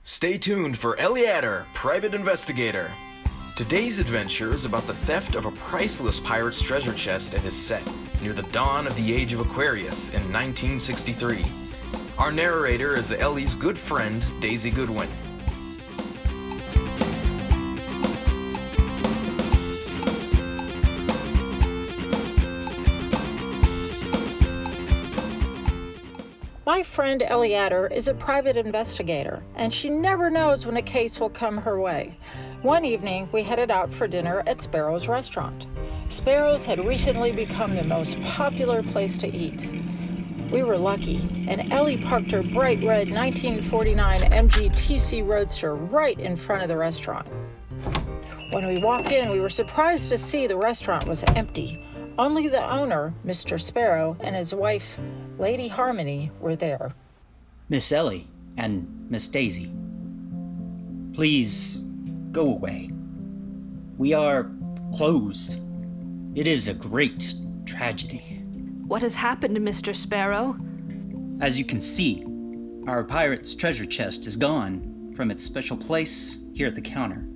Stay tuned for Ellie, private investigator. Today's adventure is about the theft of a priceless pirate's treasure chest and is set near the dawn of the Age of Aquarius in 1963. Our narrator is Ellie's good friend, Daisy Goodwin. My friend Ellie is a private investigator, and she never knows when a case will come her way. One evening, we headed out for dinner at Sparrow's restaurant. Sparrow's had recently become the most popular place to eat. We were lucky, and Ellie parked her bright red 1949 MG Roadster right in front of the restaurant. When we walked in, we were surprised to see the restaurant was empty. Only the owner, Mr. Sparrow, and his wife, Lady Harmony, were there. Miss Ellie and Miss Daisy, please go away. We are closed. It is a great tragedy. What has happened, Mr. Sparrow? As you can see, our pirate's treasure chest is gone from its special place here at the counter.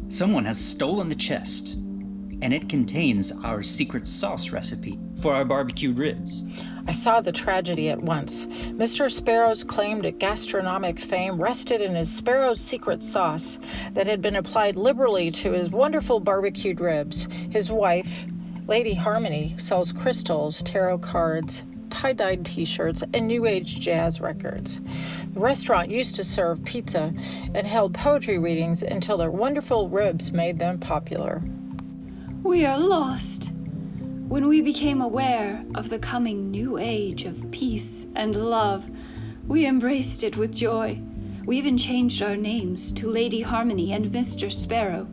Someone has stolen the chest, and it contains our secret sauce recipe for our barbecued ribs. I saw the tragedy at once. Mr. Sparrow's claim to gastronomic fame rested in his Sparrow's secret sauce that had been applied liberally to his wonderful barbecued ribs. His wife, Lady Harmony, sells crystals, tarot cards, tie-dyed t-shirts, and New Age jazz records. The restaurant used to serve pizza and held poetry readings until their wonderful ribs made them popular. We are lost. When we became aware of the coming new age of peace and love, we embraced it with joy. We even changed our names to Lady Harmony and Mr. Sparrow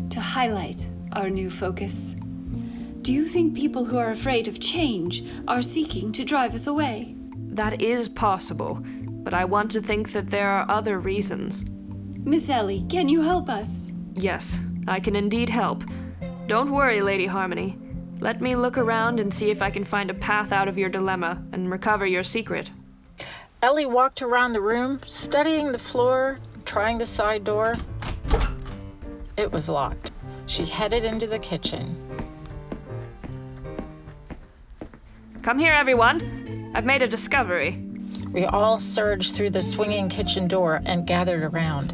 to highlight our new focus. Do you think people who are afraid of change are seeking to drive us away? That is possible, but I want to think that there are other reasons. Miss Ellie, can you help us? Yes, I can indeed help. Don't worry, Lady Harmony. Let me look around and see if I can find a path out of your dilemma and recover your secret. Ellie walked around the room, studying the floor, trying the side door. It was locked. She headed into the kitchen. Come here, everyone. I've made a discovery. We all surged through the swinging kitchen door and gathered around.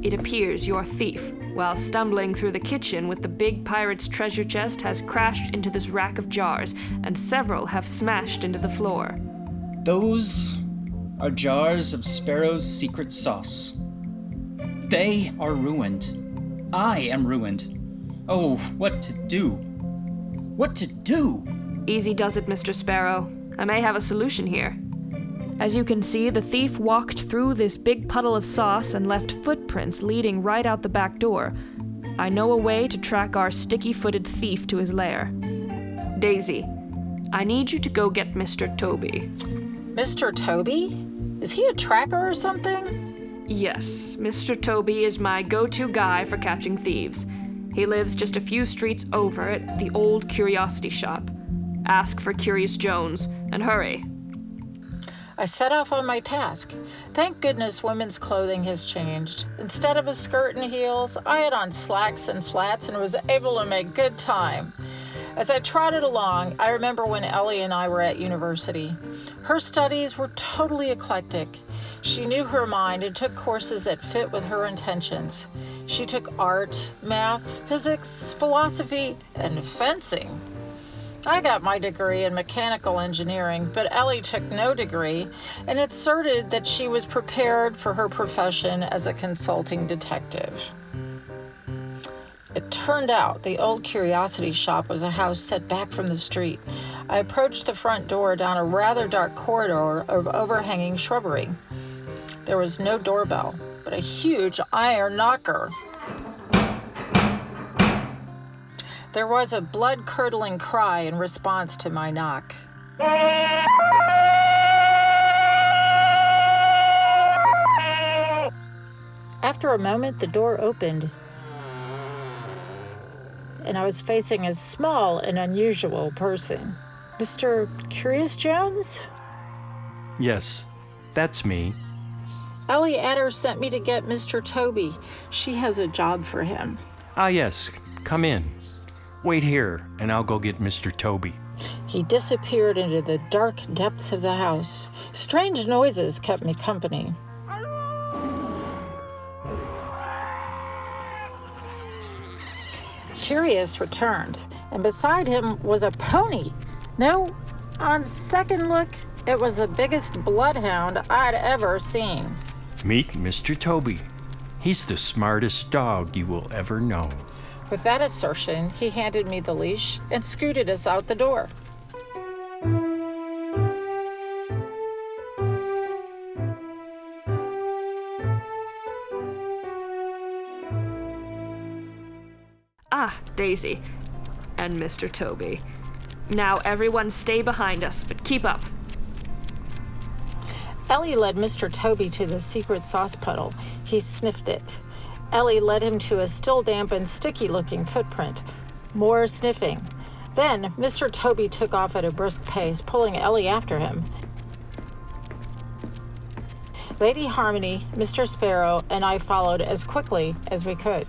It appears your thief, while stumbling through the kitchen with the big pirate's treasure chest, has crashed into this rack of jars, and several have smashed into the floor. Those are jars of Sparrow's secret sauce. They are ruined. I am ruined. Oh, what to do? What to do? Easy does it, Mr. Sparrow. I may have a solution here. As you can see, the thief walked through this big puddle of sauce and left footprints leading right out the back door. I know a way to track our sticky-footed thief to his lair. Daisy, I need you to go get Mr. Toby. Mr. Toby? Is he a tracker or something? Yes, Mr. Toby is my go-to guy for catching thieves. He lives just a few streets over at the old curiosity shop. Ask for Curious Jones, and hurry. I set off on my task. Thank goodness women's clothing has changed. Instead of a skirt and heels, I had on slacks and flats and was able to make good time. As I trotted along, I remember when Ellie and I were at university. Her studies were totally eclectic. She knew her mind and took courses that fit with her intentions. She took art, math, physics, philosophy, and fencing. I got my degree in mechanical engineering, but Ellie took no degree and asserted that she was prepared for her profession as a consulting detective. It turned out the old curiosity shop was a house set back from the street. I approached the front door down a rather dark corridor of overhanging shrubbery. There was no doorbell, but a huge iron knocker. There was a blood-curdling cry in response to my knock. After a moment, the door opened, and I was facing a small and unusual person. Mr. Curious Jones? Yes, that's me. Ellie Adder sent me to get Mr. Toby. She has a job for him. Ah, yes, come in. Wait here, and I'll go get Mr. Toby. He disappeared into the dark depths of the house. Strange noises kept me company. Curious returned, and beside him was a pony. No, on second look, it was the biggest bloodhound I'd ever seen. Meet Mr. Toby. He's the smartest dog you will ever know. With that assertion, he handed me the leash and scooted us out the door. Ah, Daisy. And Mr. Toby. Now everyone stay behind us, but keep up. Ellie led Mr. Toby to the secret sauce puddle. He sniffed it. Ellie led him to a still damp and sticky-looking footprint. More sniffing. Then Mr. Toby took off at a brisk pace, pulling Ellie after him. Lady Harmony, Mr. Sparrow, and I followed as quickly as we could.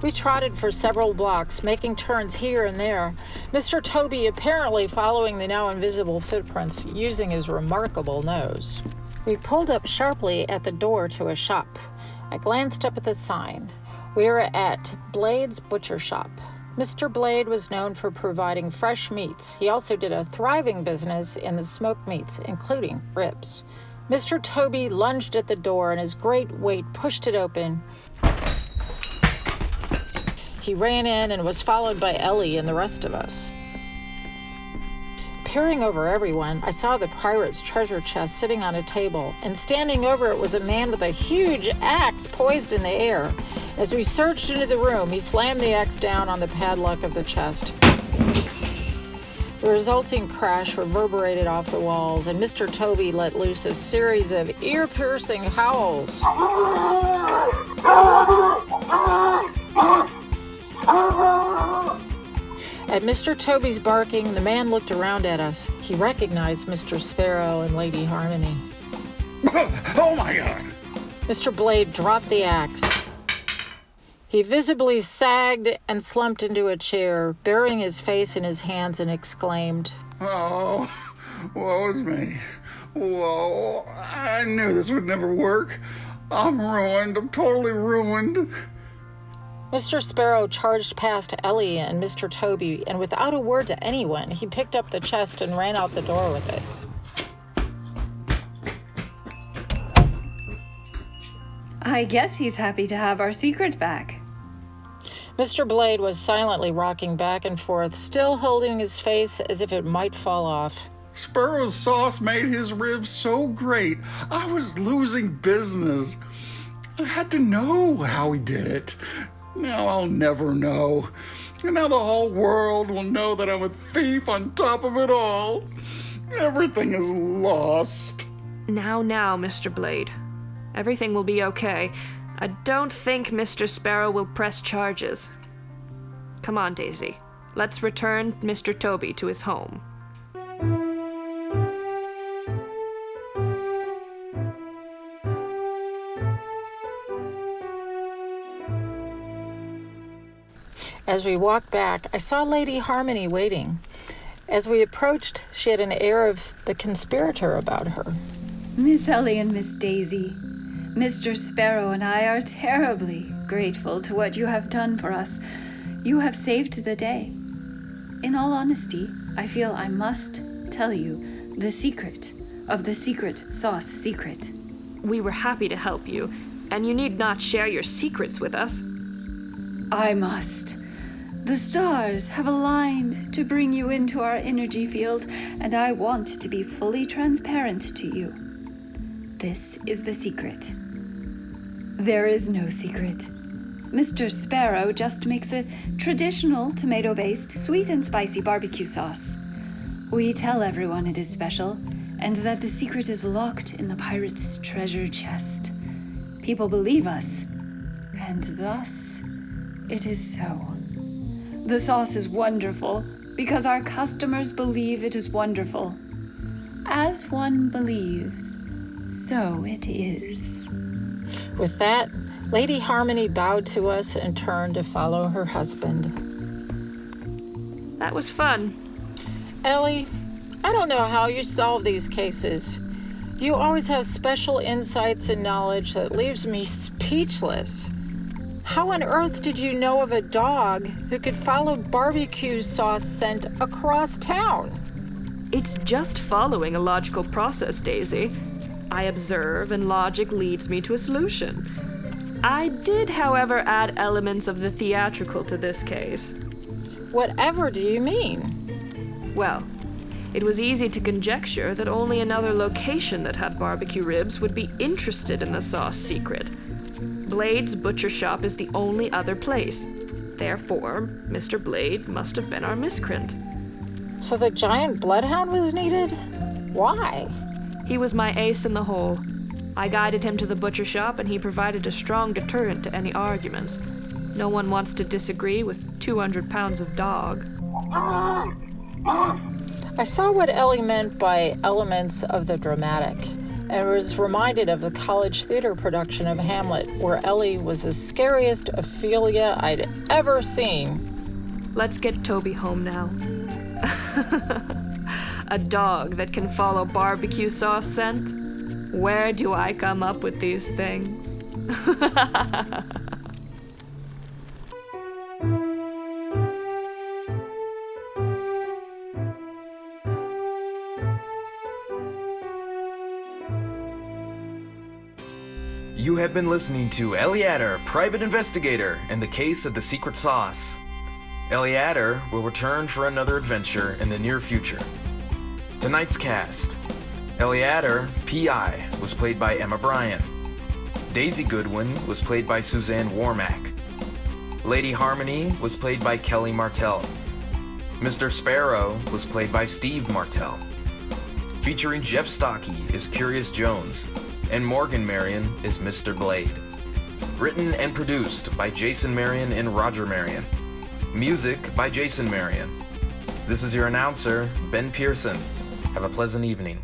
We trotted for several blocks, making turns here and there, Mr. Toby apparently following the now invisible footprints using his remarkable nose. We pulled up sharply at the door to a shop. I glanced up at the sign. We were at Blade's Butcher Shop. Mr. Blade was known for providing fresh meats. He also did a thriving business in the smoked meats, including ribs. Mr. Toby lunged at the door and his great weight pushed it open. He ran in and was followed by Ellie and the rest of us. Peering over everyone, I saw the pirate's treasure chest sitting on a table, and standing over it was a man with a huge axe poised in the air. As we surged into the room, he slammed the axe down on the padlock of the chest. The resulting crash reverberated off the walls, and Mr. Toby let loose a series of ear-piercing howls. At Mr. Toby's barking, the man looked around at us. He recognized Mr. Sparrow and Lady Harmony. Oh my God! Mr. Blade dropped the axe. He visibly sagged and slumped into a chair, burying his face in his hands, and exclaimed, Oh, woe is me. Whoa, I knew this would never work. I'm ruined. I'm totally ruined. Mr. Sparrow charged past Ellie and Mr. Toby, and without a word to anyone, he picked up the chest and ran out the door with it. I guess he's happy to have our secret back. Mr. Blade was silently rocking back and forth, still holding his face as if it might fall off. Sparrow's sauce made his ribs so great, I was losing business. I had to know how he did it. Now I'll never know. And now the whole world will know that I'm a thief on top of it all. Everything is lost. Now, Mr. Blade. Everything will be okay. I don't think Mr. Sparrow will press charges. Come on, Daisy. Let's return Mr. Toby to his home. As we walked back, I saw Lady Harmony waiting. As we approached, she had an air of the conspirator about her. Miss Ellie and Miss Daisy, Mr. Sparrow and I are terribly grateful to what you have done for us. You have saved the day. In all honesty, I feel I must tell you the secret of the secret sauce secret. We were happy to help you, and you need not share your secrets with us. I must. The stars have aligned to bring you into our energy field, and I want to be fully transparent to you. This is the secret. There is no secret. Mr. Sparrow just makes a traditional tomato-based sweet and spicy barbecue sauce. We tell everyone it is special, and that the secret is locked in the pirate's treasure chest. People believe us, And thus, it is so. The sauce is wonderful because our customers believe it is wonderful. As one believes, so it is. With that, Lady Harmony bowed to us and turned to follow her husband. That was fun. Ellie, I don't know how you solve these cases. You always have special insights and knowledge that leaves me speechless. How on earth did you know of a dog who could follow barbecue sauce scent across town? It's just following a logical process, Daisy. I observe, and logic leads me to a solution. I did, however, add elements of the theatrical to this case. Whatever do you mean? Well, it was easy to conjecture that only another location that had barbecue ribs would be interested in the sauce secret. Blade's butcher shop is the only other place. Therefore, Mr. Blade must have been our miscreant. So the giant bloodhound was needed? Why? He was my ace in the hole. I guided him to the butcher shop, and he provided a strong deterrent to any arguments. No one wants to disagree with 200 pounds of dog. I saw what Ellie meant by elements of the dramatic, and was reminded of the college theater production of Hamlet, where Ellie was the scariest Ophelia I'd ever seen. Let's get Toby home now. A dog that can follow barbecue sauce scent? Where do I come up with these things? You have been listening to Ellie, Private Investigator, and the Case of the Secret Sauce. Ellie will return for another adventure in the near future. Tonight's cast: Ellie P.I., was played by Emma Bryan. Daisy Goodwin was played by Suzanne Warmack. Lady Harmony was played by Kelly Martell. Mr. Sparrow was played by Steve Martell. Featuring Jeff Stocky is Curious Jones, and Morgan Marion is Mr. Blade. Written and produced by Jason Marion and Roger Marion. Music by Jason Marion. This is your announcer, Ben Pearson. Have a pleasant evening.